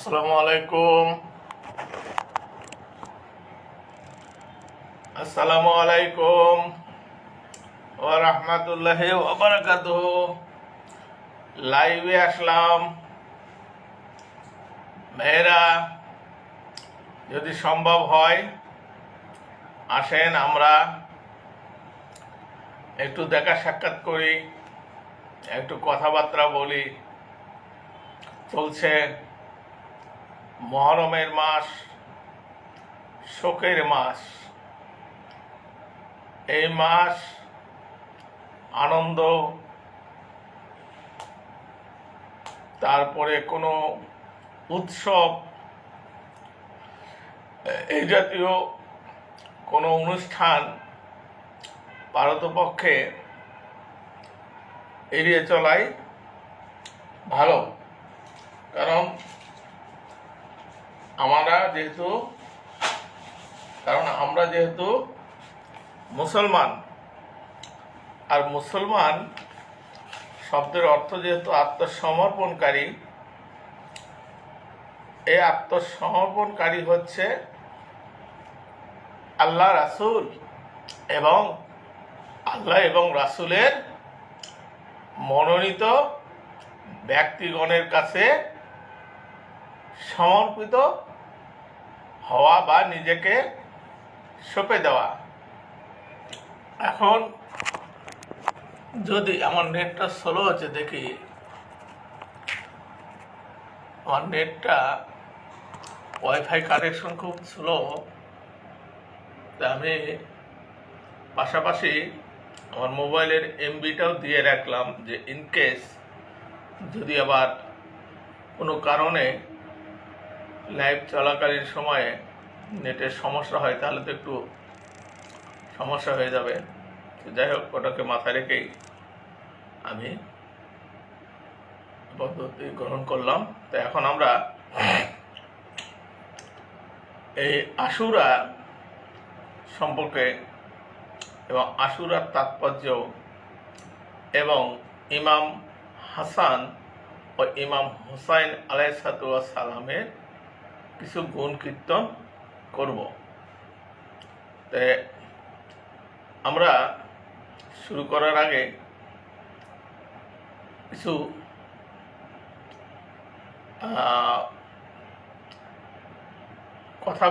আসসালামু আলাইকুম। আসসালামু আলাইকুম ওয়া রাহমাতুল্লাহি ওয়া বারাকাতুহু। লাইভে আসলাম। মেয়েরা যদি সম্ভব হয় আসেন, আমরা একটু দেখা সাক্ষাৎ করি, একটু কথাবার্তা বলি। চলছে মুহররমের মাস, শোকের মাস। এই মাস আনন্দ, তারপরে কোনো উৎসব, এই জাতীয় কোনো অনুষ্ঠান পারতপক্ষে এড়িয়ে চলাই ভালো। কারণ আমরা যেহেতু মুসলমান, আর মুসলমান শব্দের অর্থ যেহেতু আত্মসমর্পণকারী, এই আত্মসমর্পণকারী হচ্ছে আল্লাহ রাসূল এবং আল্লাহ এবং রাসূলের মনোনীত ব্যক্তিগণের কাছে সমর্পিত হওয়া বা নিজেকে সঁপে দেওয়া। এখন যদি আমার নেটটা স্লো হচ্ছে, দেখি আমার নেটটা ওয়াইফাই কানেকশন খুব স্লো। তা আমি পাশাপাশি আমার মোবাইলের এমবিটাও দিয়ে রাখলাম, যে ইনকেস যদি আবার কোনো কারণে লাইভ চলাকালীন সময়ে নেটের সমস্যা হয় তাহলে তো একটু সমস্যা হয়ে যাবে। যাই হোক, ওটাকে মাথায় রেখেই আমি পদ্ধতি গ্রহণ করলাম। তো এখন আমরা এই আশুরা সম্পর্কে এবং আশুরার তাৎপর্য এবং ইমাম হাসান ও ইমাম হুসাইন আলাইহিসসালামের কিছু গুণ কীর্তন করব। তে আমরা শুরু করার আগে কিছু কথা